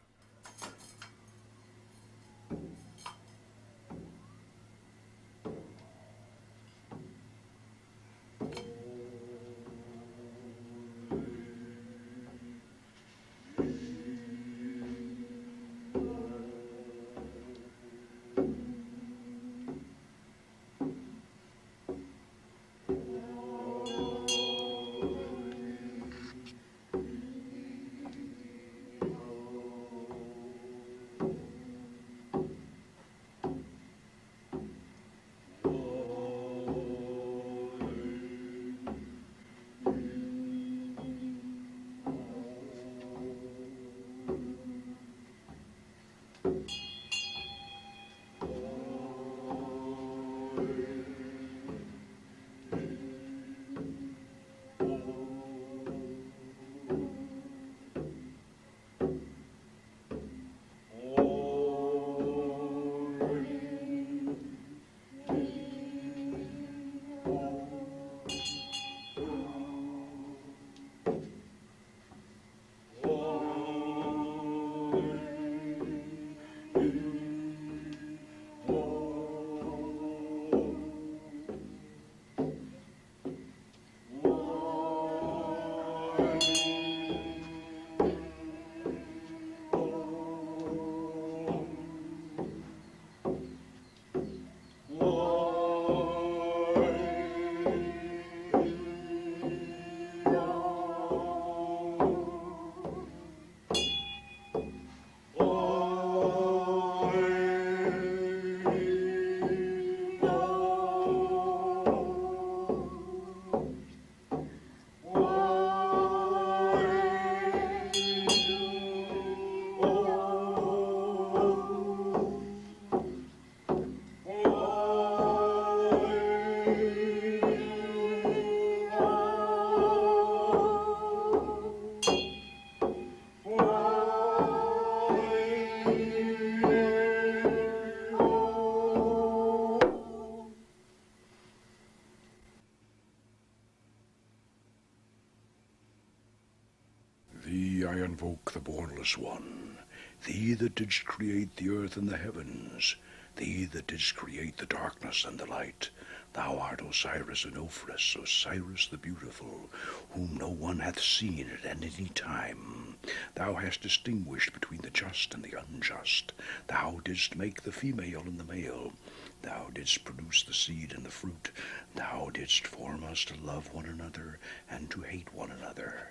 thee I invoke the Bornless One, thee that didst create the earth and the heavens, thee that didst create the darkness and the light. Thou art Osiris and Ophrys, Osiris the beautiful, whom no one hath seen at any time. Thou hast distinguished between the just and the unjust. Thou didst make the female and the male. Thou didst produce the seed and the fruit. Thou didst form us to love one another and to hate one another.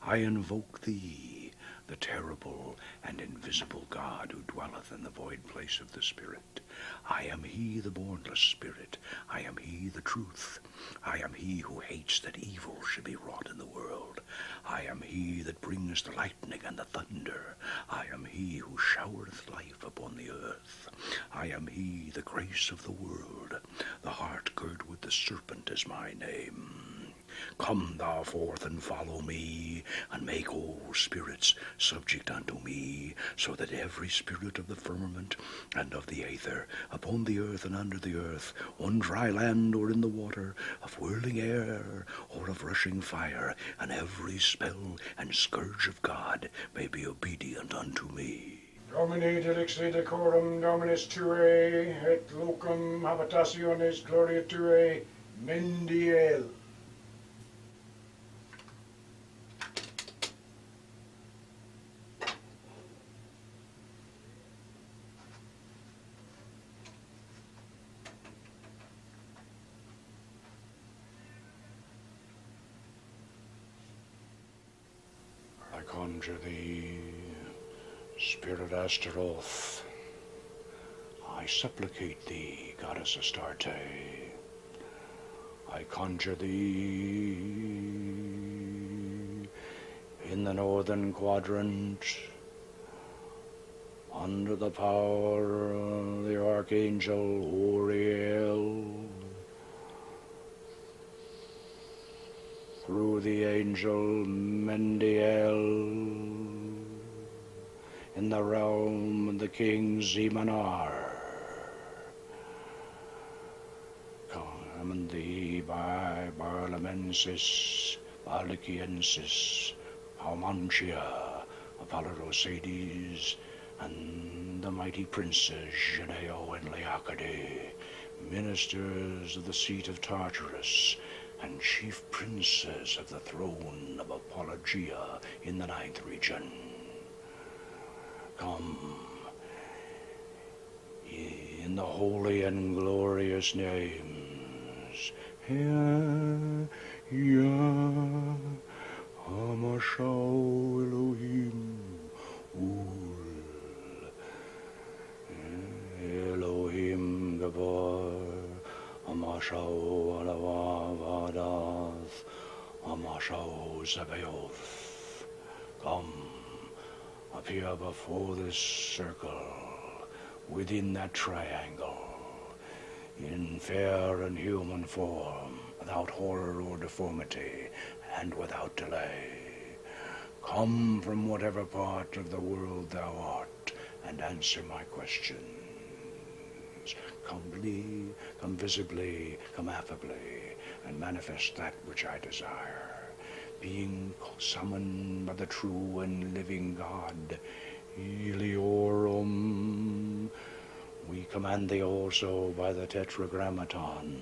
I invoke thee, the terrible and invisible God who dwelleth in the void place of the Spirit. I am he, the bornless Spirit. I am he, the truth. I am he who hates that evil should be wrought in the world. I am he that brings the lightning and the thunder. I am he who showereth life upon the earth. I am he, the grace of the world. The heart girt with the serpent is my name. Come thou forth and follow me, and make all spirits subject unto me, so that every spirit of the firmament and of the aether, upon the earth and under the earth, on dry land or in the water, of whirling air or of rushing fire, and every spell and scourge of God may be obedient unto me. Domini delixi decorum Dominus Tue, et locum habitationis gloria Tue, Mendiel. I conjure thee, Spirit Ashtoreth. I supplicate thee, Goddess Astarte. I conjure thee, in the northern quadrant, under the power of the Archangel Uriel, through the angel Mendiel, in the realm of the king Zemanar, command thee by Barlamensis, Baliciensis, Palmantia, Apollodosades, and the mighty princes Judeo and Leocade, ministers of the seat of Tartarus, and chief princes of the throne of Apologia in the 9th region. Come, in the holy and glorious names, Yah, Hamashau Elohim, Ul, Elohim Gabor, Hamashau Alavavadas, Hamashau Zebaoth. Come, appear before this circle, within that triangle, in fair and human form, without horror or deformity, and without delay. Come from whatever part of the world thou art, and answer my questions. Come come visibly, come affably, and manifest that which I desire. Being summoned by the true and living God, Eliorum, we command thee also by the Tetragrammaton.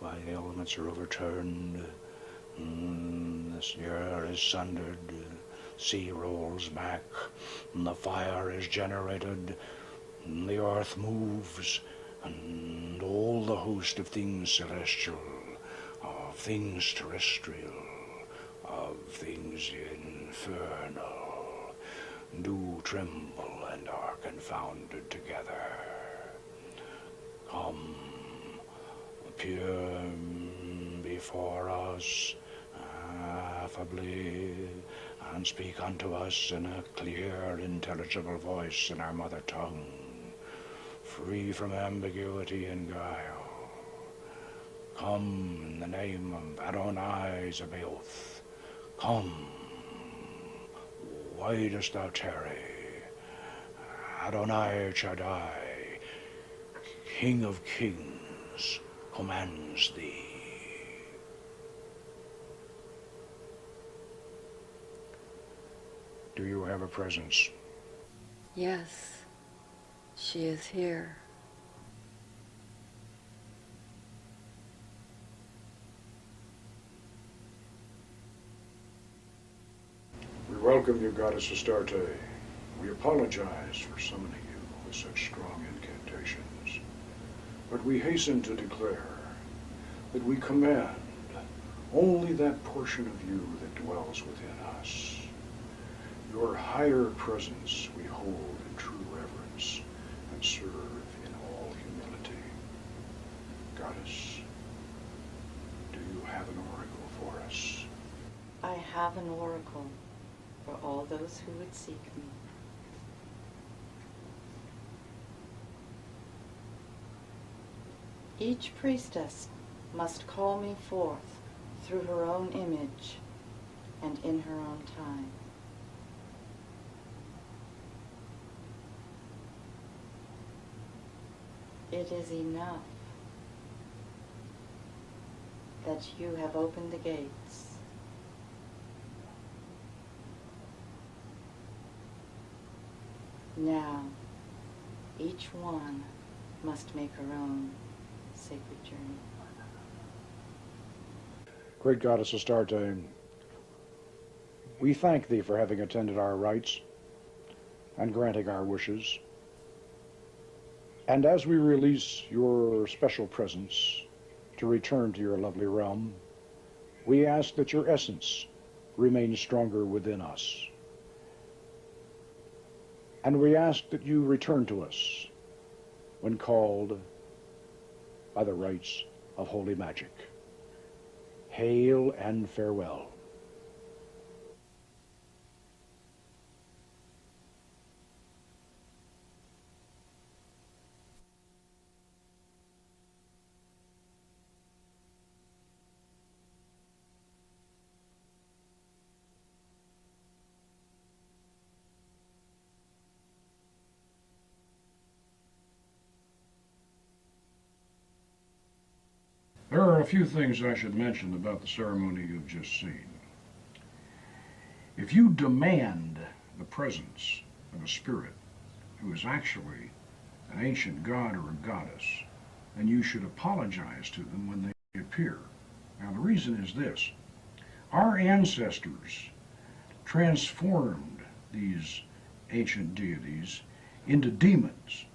By the elements are overturned. This air is sundered, sea rolls back, and the fire is generated, and the earth moves, and all the host of things celestial, of things terrestrial, of things infernal, do tremble and are confounded together. Come, appear before us affably, and speak unto us in a clear, intelligible voice in our mother tongue, free from ambiguity and guile. Come in the name of Adonai Zebaoth. Come, Why dost thou tarry? Adonai Shaddai, King of kings, commands thee. Do you have a presence? Yes, she is here. We welcome you, Goddess Astarte. We apologize for summoning you with such strong incantations, but we hasten to declare that we command only that portion of you that dwells within us. Your higher presence we hold in true reverence and serve in all humility. Goddess, do you have an oracle for us? I have an oracle for all those who would seek me. Each priestess must call me forth through her own image and in her own time. It is enough that you have opened the gates. Now, each one must make her own sacred journey. Great Goddess Astarte, we thank thee for having attended our rites and granting our wishes. And as we release your special presence to return to your lovely realm, we ask that your essence remain stronger within us. And we ask that you return to us when called by the rites of holy magic. Hail and farewell. There are a few things I should mention about the ceremony you've just seen. If you demand the presence of a spirit who is actually an ancient god or a goddess, then you should apologize to them when they appear. Now the reason is this. Our ancestors transformed these ancient deities into demons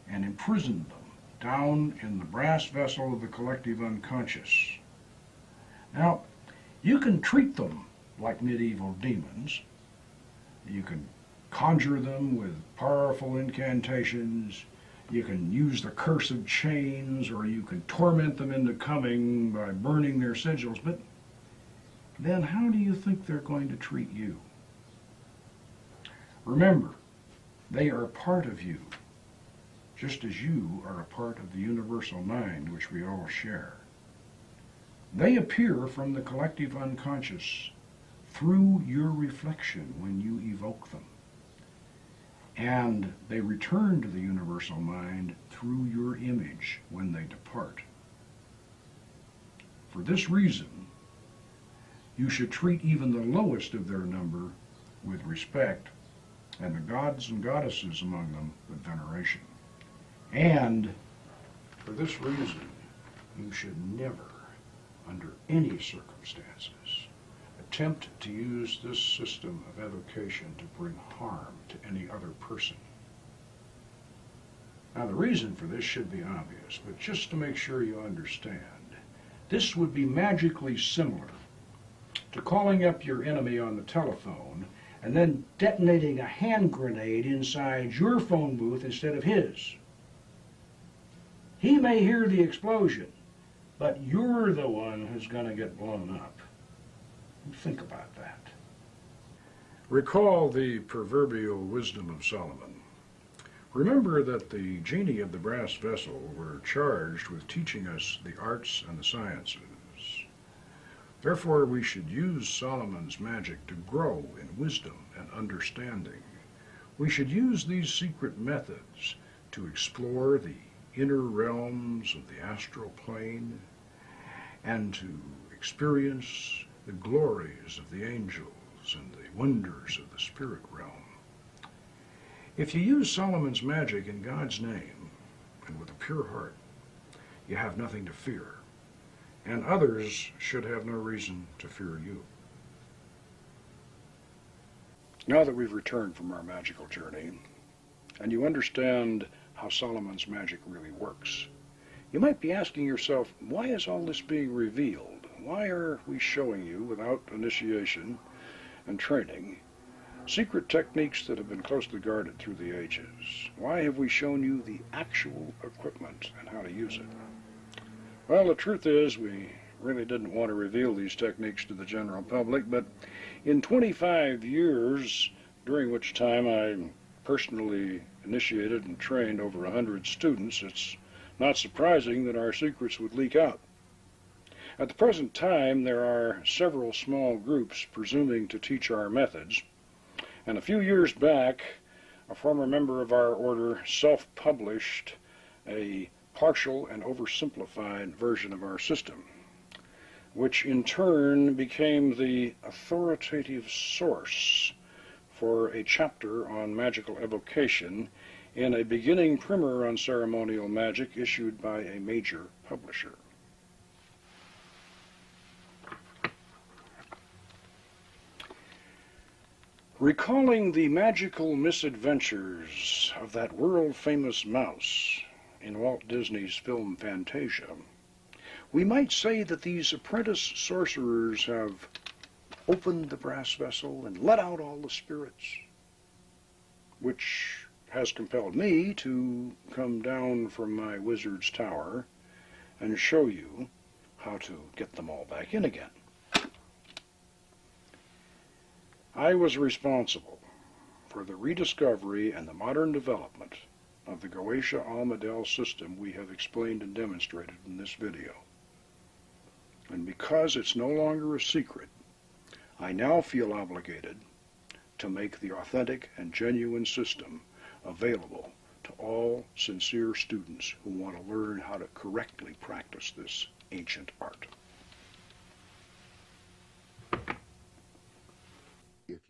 and imprisoned them down in the brass vessel of the collective unconscious. Now, you can treat them like medieval demons. You can conjure them with powerful incantations. You can use the curse of chains, or you can torment them into coming by burning their sigils. But then how do you think they're going to treat you? Remember, they are part of you, just as you are a part of the universal mind which we all share. They appear from the collective unconscious through your reflection when you evoke them. And they return to the universal mind through your image when they depart. For this reason, you should treat even the lowest of their number with respect, and the gods and goddesses among them with veneration. And for this reason, you should never, under any circumstances, attempt to use this system of evocation to bring harm to any other person. Now, the reason for this should be obvious, but just to make sure you understand, this would be magically similar to calling up your enemy on the telephone and then detonating a hand grenade inside your phone booth instead of his. He may hear the explosion, but you're the one who's going to get blown up. Think about that. Recall the proverbial wisdom of Solomon. Remember that the genii of the brass vessel were charged with teaching us the arts and the sciences. Therefore, we should use Solomon's magic to grow in wisdom and understanding, we should use these secret methods to explore the inner realms of the astral plane and to experience the glories of the angels and the wonders of the spirit realm. If you use Solomon's magic in God's name and with a pure heart, you have nothing to fear, and others should have no reason to fear you. Now that we've returned from our magical journey, and you understand how Solomon's magic really works, you might be asking yourself, why is all this being revealed? Why are we showing you, without initiation and training, secret techniques that have been closely guarded through the ages? Why have we shown you the actual equipment and how to use it? Well, the truth is, we really didn't want to reveal these techniques to the general public, but in 25 years, during which time I personally initiated and trained over 100 students, it's not surprising that our secrets would leak out. At the present time, there are several small groups presuming to teach our methods, and a few years back, a former member of our order self-published a partial and oversimplified version of our system, which in turn became the authoritative source for a chapter on magical evocation in a beginning primer on ceremonial magic issued by a major publisher. Recalling the magical misadventures of that world-famous mouse in Walt Disney's film Fantasia, we might say that these apprentice sorcerers have opened the brass vessel and let out all the spirits, which has compelled me to come down from my wizard's tower and show you how to get them all back in again. I was responsible for the rediscovery and the modern development of the Goetia Almadel system we have explained and demonstrated in this video. And because it's no longer a secret, I now feel obligated to make the authentic and genuine system available to all sincere students who want to learn how to correctly practice this ancient art.